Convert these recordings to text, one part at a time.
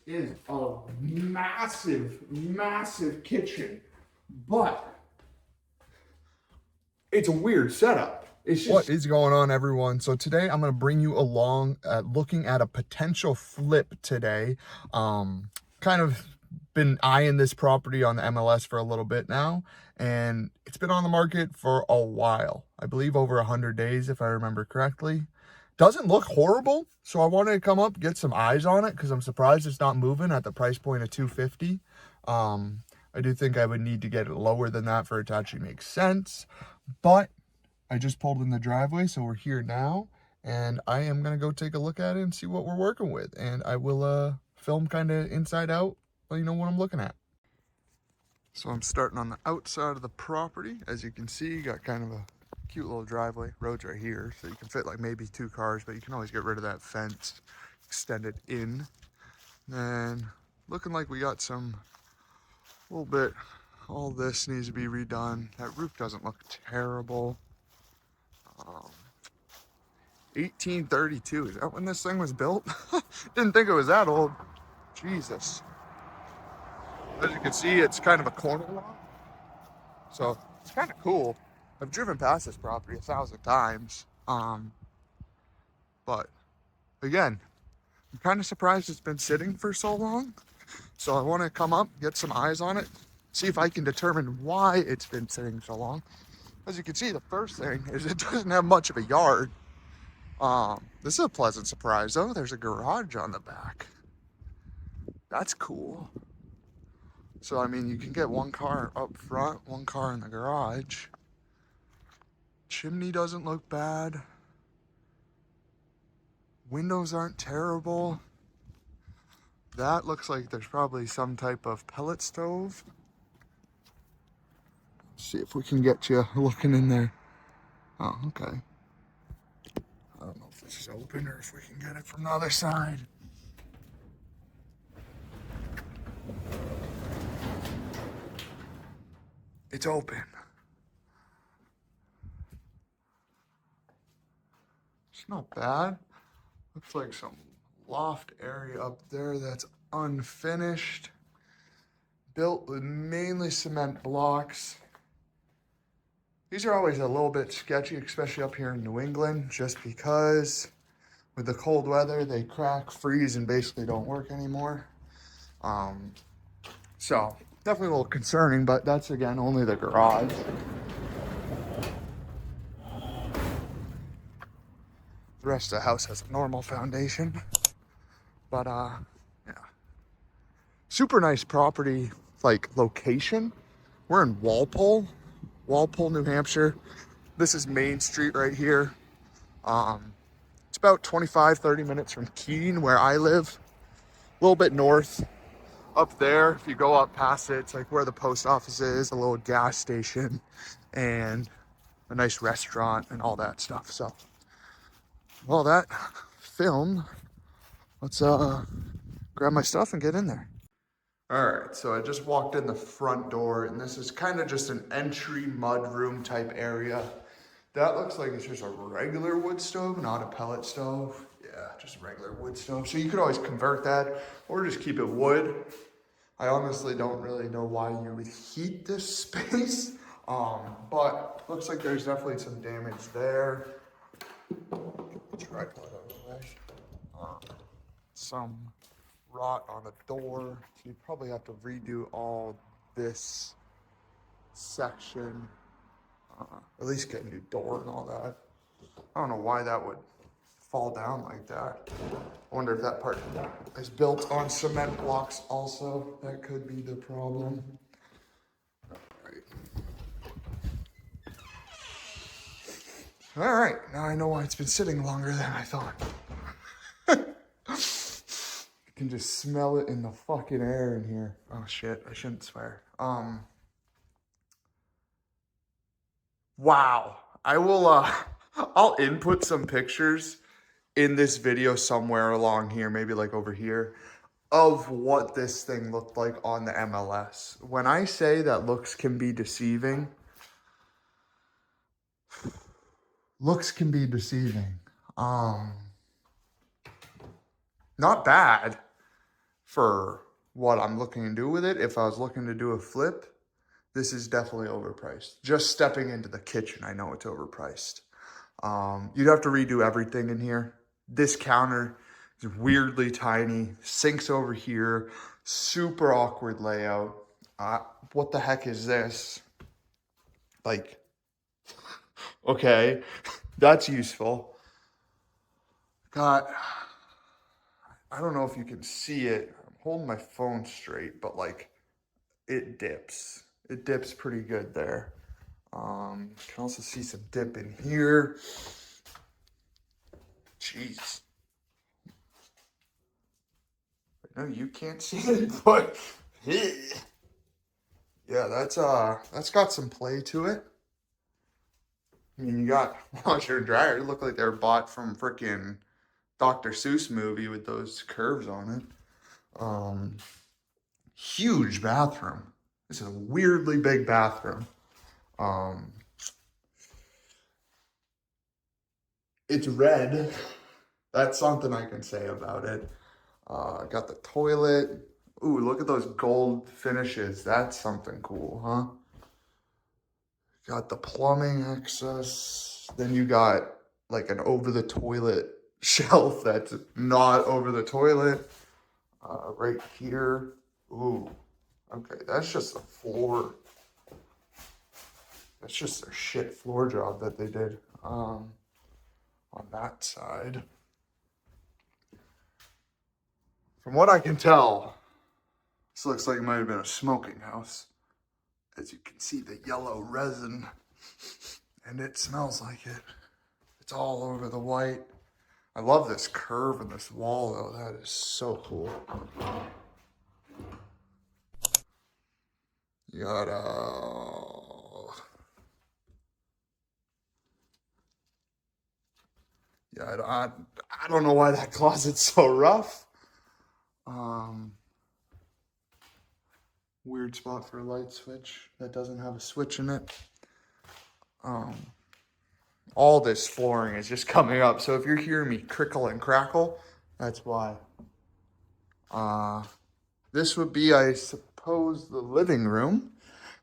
is a massive, massive kitchen, but it's a weird setup. It's just... What is going on, everyone? So today I'm going to bring you along looking at a potential flip today. Kind of been eyeing this property on the MLS for a little bit now, and it's been on the market for a while. I believe over 100 days, if I remember correctly. Doesn't look horrible, so I wanted to come up, get some eyes on it, because I'm surprised it's not moving at the price point of $250. I do think I would need to get it lower than that for it to actually make sense, but I just pulled in the driveway, so we're here now, and I am going to go take a look at it and see what we're working with, and I will film kind of inside out, let you know what I'm looking at. So I'm starting on the outside of the property. As you can see, you got kind of a cute little driveway. Road's right here, so you can fit like maybe 2 cars, but you can always get rid of that fence, extend it in. Then looking like we got some, a little bit, all this needs to be redone. That roof doesn't look terrible. 1832, is that when this thing was built? Didn't think it was that old. Jesus. As you can see, it's kind of a corner lot, so it's kind of cool. I've driven past this property 1,000 times, but again, I'm kind of surprised it's been sitting for so long. So I want to come up, get some eyes on it, see if I can determine why it's been sitting so long. As you can see, the first thing is it doesn't have much of a yard. This is a pleasant surprise though. There's a garage on the back. That's cool. So, I mean, you can get 1 car up front, 1 car in the garage. Chimney doesn't look bad. Windows aren't terrible. That looks like there's probably some type of pellet stove. Let's see if we can get you looking in there. Oh, okay. I don't know if this is open or if we can get it from the other side. It's open. It's not bad. Looks like some loft area up there that's unfinished. Built with mainly cement blocks. These are always a little bit sketchy, especially up here in New England, just because with the cold weather, they crack, freeze, and basically don't work anymore. So definitely a little concerning, but that's, again, only the garage. The rest of the house has a normal foundation, but yeah. Super nice property, like location. We're in Walpole, New Hampshire. This is Main Street right here. It's about 25-30 minutes from Keene, where I live. A little bit north. Up there, if you go up past it, it's like where the post office is, a little gas station, and a nice restaurant and all that stuff. So, well, that film, let's grab my stuff and get in there. All right, so I just walked in the front door, and this is kind of just an entry mudroom type area. That looks like it's just a regular wood stove, not a pellet stove. Yeah, just a regular wood stove. So you could always convert that or just keep it wood. I honestly don't really know why you would heat this space, but looks like there's definitely some damage there. Tripod out of the way. Some rot on the door, so you probably have to redo all this section. At least get a new door and all that. I don't know why that would fall down like that. I wonder if that part is built on cement blocks also. That could be the problem. All right, now I know why it's been sitting longer than I thought. You can just smell it in the fucking air in here. Oh shit, I shouldn't swear. Wow. I will I'll input some pictures in this video somewhere along here, maybe like over here, of what this thing looked like on the MLS. When I say that looks can be deceiving, looks can be deceiving. Not bad. for what I'm looking to do with it. If I was looking to do a flip, this is definitely overpriced. Just stepping into the kitchen, I know it's overpriced. You'd have to redo everything in here. This counter is weirdly tiny. Sinks over here. Super awkward layout. What the heck is this? Like, okay, that's useful. Got, I don't know if you can see it. I'm holding my phone straight, but like, it dips. It dips pretty good there. Can also see some dip in here. Jeez. No, you can't see it, but yeah, that's got some play to it. I mean, you got washer and dryer. It looked like they were bought from freaking Dr. Seuss movie with those curves on it. Huge bathroom. This is a weirdly big bathroom. It's red. That's something I can say about it. Got the toilet. Ooh, look at those gold finishes. That's something cool, huh? Got the plumbing access. Then you got like an over the toilet shelf that's not over the toilet. Right here. Ooh, okay, that's just a floor. That's just a shit floor job that they did on that side. From what I can tell, this looks like it might have been a smoking house. As you can see, the yellow resin, and it smells like it. It's all over the white. I love this curve in this wall, though. That is so cool. You got yeah, I don't know why that closet's so rough. Weird spot for a light switch that doesn't have a switch in it. All this flooring is just coming up, so if you're hearing me crickle and crackle, that's why. This would be, I suppose, the living room.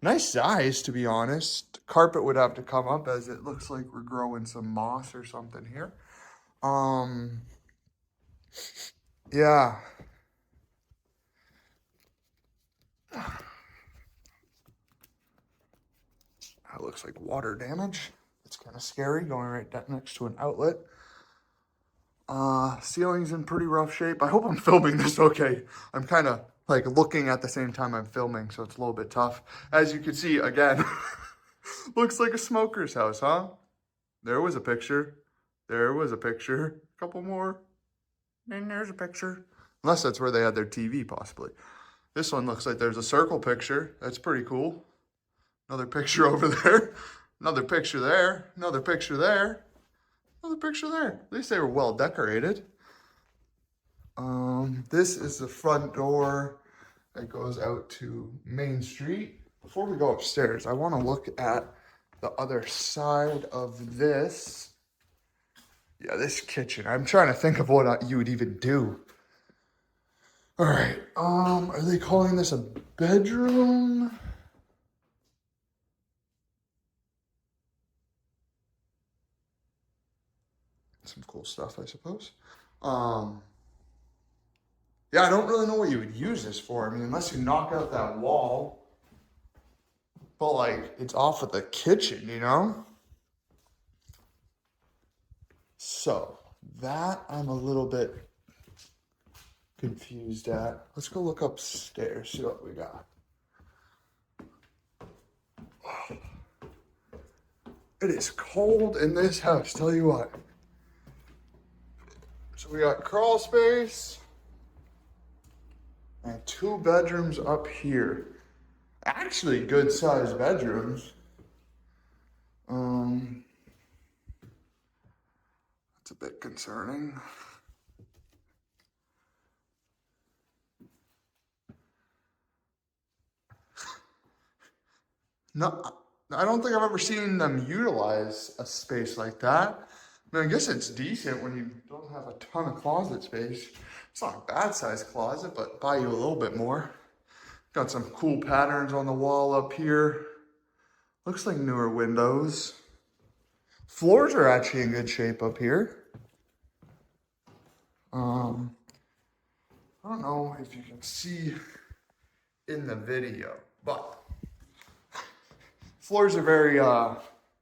Nice size, to be honest. Carpet would have to come up, as it looks like we're growing some moss or something here. Yeah. That looks like water damage. It's kind of scary, going right next to an outlet. Ceiling's in pretty rough shape. I hope I'm filming this okay. I'm kind of like looking at the same time I'm filming, so it's a little bit tough. As you can see, again, looks like a smoker's house, huh? There was a picture. There was a picture. A couple more. And there's a picture. Unless that's where they had their TV, possibly. This one looks like there's a circle picture. That's pretty cool. Another picture over there. Another picture there. Another picture there. Another picture there. At least they were well decorated. This is the front door that goes out to Main Street. Before we go upstairs, I want to look at the other side of this. Yeah, this kitchen. I'm trying to think of what you would even do. All right. Are they calling this a bedroom? Some cool stuff, I suppose. Yeah, I don't really know what you would use this for. I mean, unless you knock out that wall. But, like, it's off of the kitchen, you know? So, that I'm a little bit confused at. Let's go look upstairs, see what we got. It is cold in this house, tell you what. So we got crawl space and 2 bedrooms up here. Actually, good sized bedrooms. That's a bit concerning. No, I don't think I've ever seen them utilize a space like that. I mean, I guess it's decent when you don't have a ton of closet space. It's not a bad sized closet, but buy you a little bit more. Got some cool patterns on the wall up here. Looks like newer windows. Floors are actually in good shape up here. I don't know if you can see in the video, but floors are very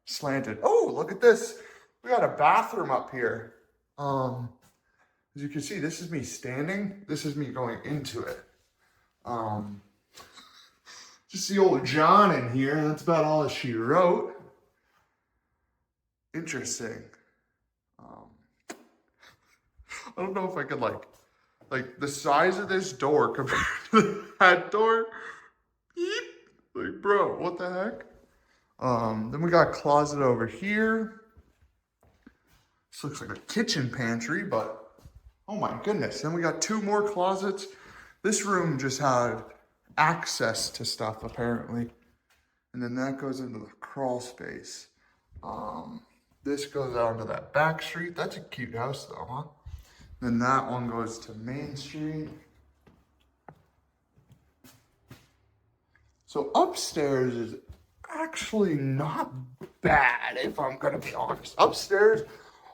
slanted. Oh, look at this. We got a bathroom up here. As you can see, this is me standing. This is me going into it. Just the old John in here. That's about all that she wrote. Interesting. I don't know if I could like the size of this door compared to that door. Beep. Like, bro, what the heck? Then we got a closet over here. This looks like a kitchen pantry, but oh my goodness. Then we got two more closets. This room just had access to stuff apparently. And then that goes into the crawl space. This goes out to that back street. That's a cute house though, huh? Then that one goes to Main Street. So upstairs is actually not bad, if I'm gonna be honest. Upstairs,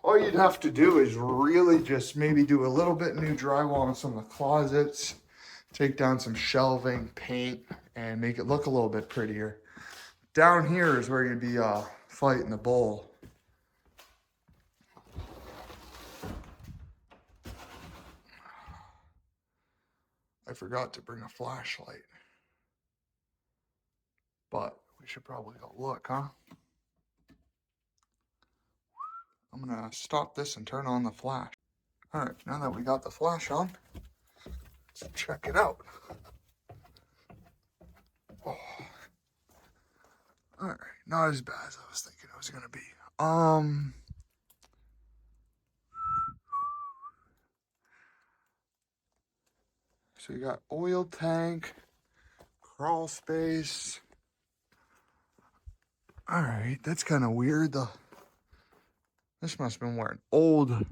all you'd have to do is really just maybe do a little bit new drywall on some of the closets, take down some shelving, paint, and make it look a little bit prettier. Down here is where you'd be fighting the bull. I forgot to bring a flashlight, but we should probably go look, huh? I'm gonna stop this and turn on the flash. All right, now that we got the flash on, let's check it out. Oh. All right, not as bad as I was thinking it was gonna be. So you got oil tank, crawl space. All right, that's kind of weird. This must have been where an old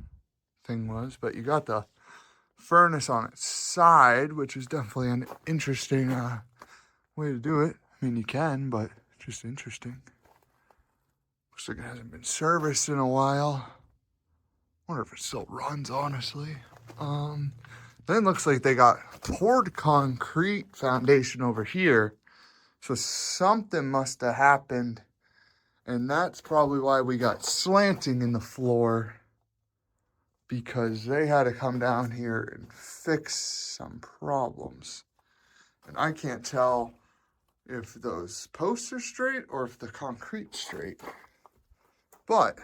thing was, but you got the furnace on its side, which is definitely an interesting way to do it. I mean, you can, but just interesting. Looks like it hasn't been serviced in a while. Wonder if it still runs, honestly. Then looks like they got poured concrete foundation over here. So something must have happened. And that's probably why we got slanting in the floor. Because they had to come down here and fix some problems. And I can't tell if those posts are straight or if the concrete's straight. But,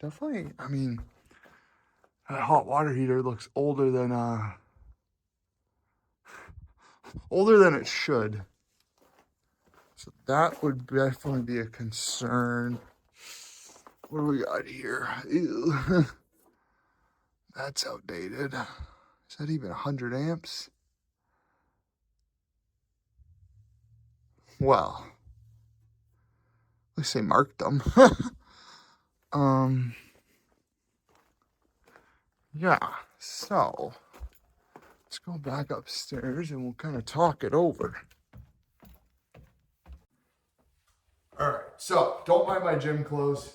definitely, I mean, that hot water heater looks older than it should. So that would definitely be a concern. What do we got here? Ew. That's outdated. Is that even 100 amps? Well, at least they marked them. Yeah, so let's go back upstairs and we'll kind of talk it over. All right, so don't mind my gym clothes.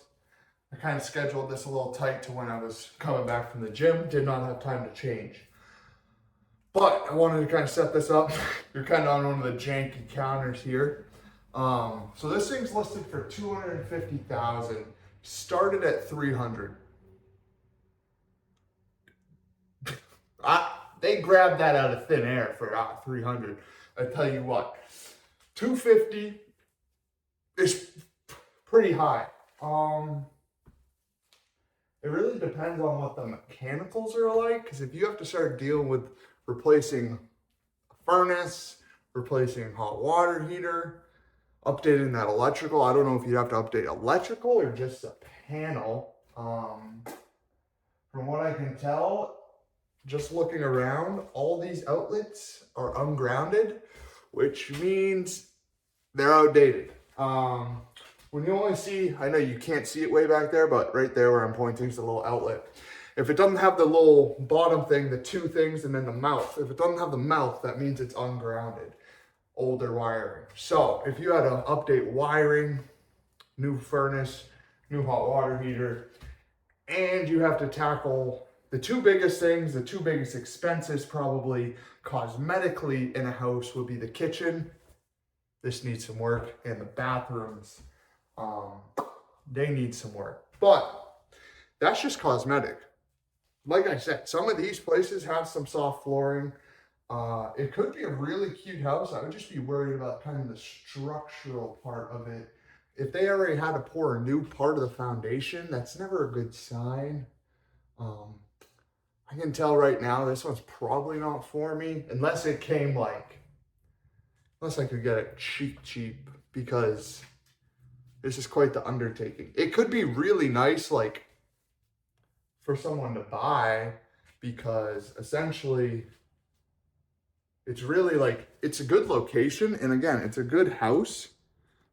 I kind of scheduled this a little tight to when I was coming back from the gym. Did not have time to change. But I wanted to kind of set this up. You're kind of on one of the janky counters here. So this thing's listed for $250,000. Started at $300,000. They grabbed that out of thin air for $300,000. I tell you what, $250,000 is pretty high. It really depends on what the mechanicals are like. Because if you have to start dealing with replacing a furnace, replacing hot water heater, updating that electrical. I don't know if you have to update electrical or just a panel. From what I can tell, just looking around, all these outlets are ungrounded, which means they're outdated. When you only see, I know you can't see it way back there, but right there where I'm pointing is the little outlet. If it doesn't have the little bottom thing, the two things, and then the mouth, if it doesn't have the mouth, that means it's ungrounded, older wiring. So if you had to update wiring, new furnace, new hot water heater, and you have to tackle the two biggest things, the two biggest expenses probably cosmetically in a house would be the kitchen. This needs some work, and the bathrooms, they need some work. But that's just cosmetic. Like I said, some of these places have some soft flooring. It could be a really cute house. I would just be worried about kind of the structural part of it. If they already had to pour a new part of the foundation, that's never a good sign. I can tell right now this one's probably not for me, unless it came like, unless I could get it cheap, because this is quite the undertaking. It could be really nice, like, for someone to buy, because essentially it's really like, it's a good location, and again, it's a good house.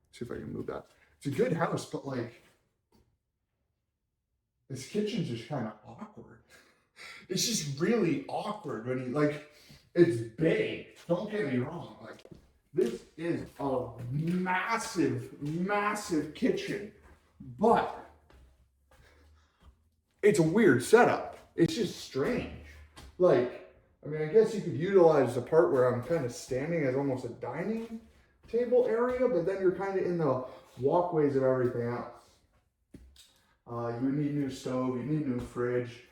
Let's see if I can move that. It's a good house, but like, this kitchen's just kind of awkward. It's just really awkward when you, like, it's big, don't get me wrong, like, this is a massive kitchen, but it's a weird setup. It's just strange. Like, I mean, I guess you could utilize the part where I'm kind of standing as almost a dining table area, but then you're kind of in the walkways of everything else. You would need new stove, you need new fridge.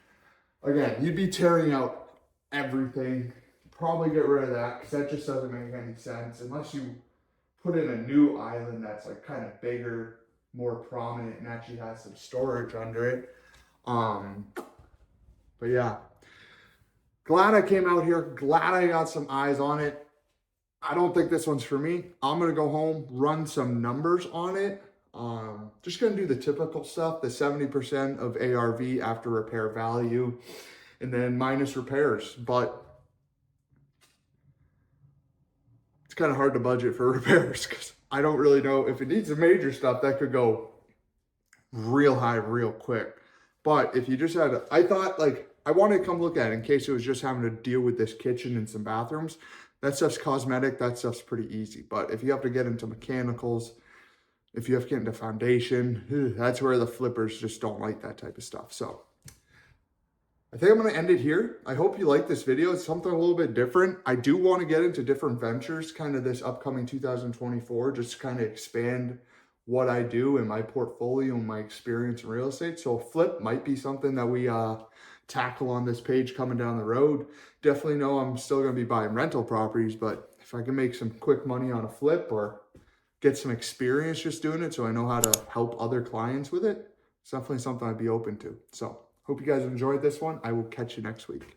Again, you'd be tearing out everything. Probably get rid of that, because that just doesn't make any sense unless you put in a new island that's like kind of bigger, more prominent, and actually has some storage under it. But yeah, glad I came out here, glad I got some eyes on it. I don't think this one's for me. I'm gonna go home, run some numbers on it. Just gonna do the typical stuff, the 70% of ARV after repair value, and then minus repairs. But it's kind of hard to budget for repairs, because I don't really know if it needs the major stuff that could go real high real quick. But if you just had I thought, like, I wanted to come look at it in case it was just having to deal with this kitchen and some bathrooms. That stuff's cosmetic, that stuff's pretty easy. But if you have to get into mechanicals, if you have to get into foundation, that's where the flippers just don't like that type of stuff. So I think I'm going to end it here. I hope you like this video. It's something a little bit different. I do want to get into different ventures kind of this upcoming 2024, just to kind of expand what I do in my portfolio and my experience in real estate. So a flip might be something that we tackle on this page coming down the road. Definitely know I'm still going to be buying rental properties, but if I can make some quick money on a flip or get some experience just doing it so I know how to help other clients with it, it's definitely something I'd be open to. So hope you guys enjoyed this one. I will catch you next week.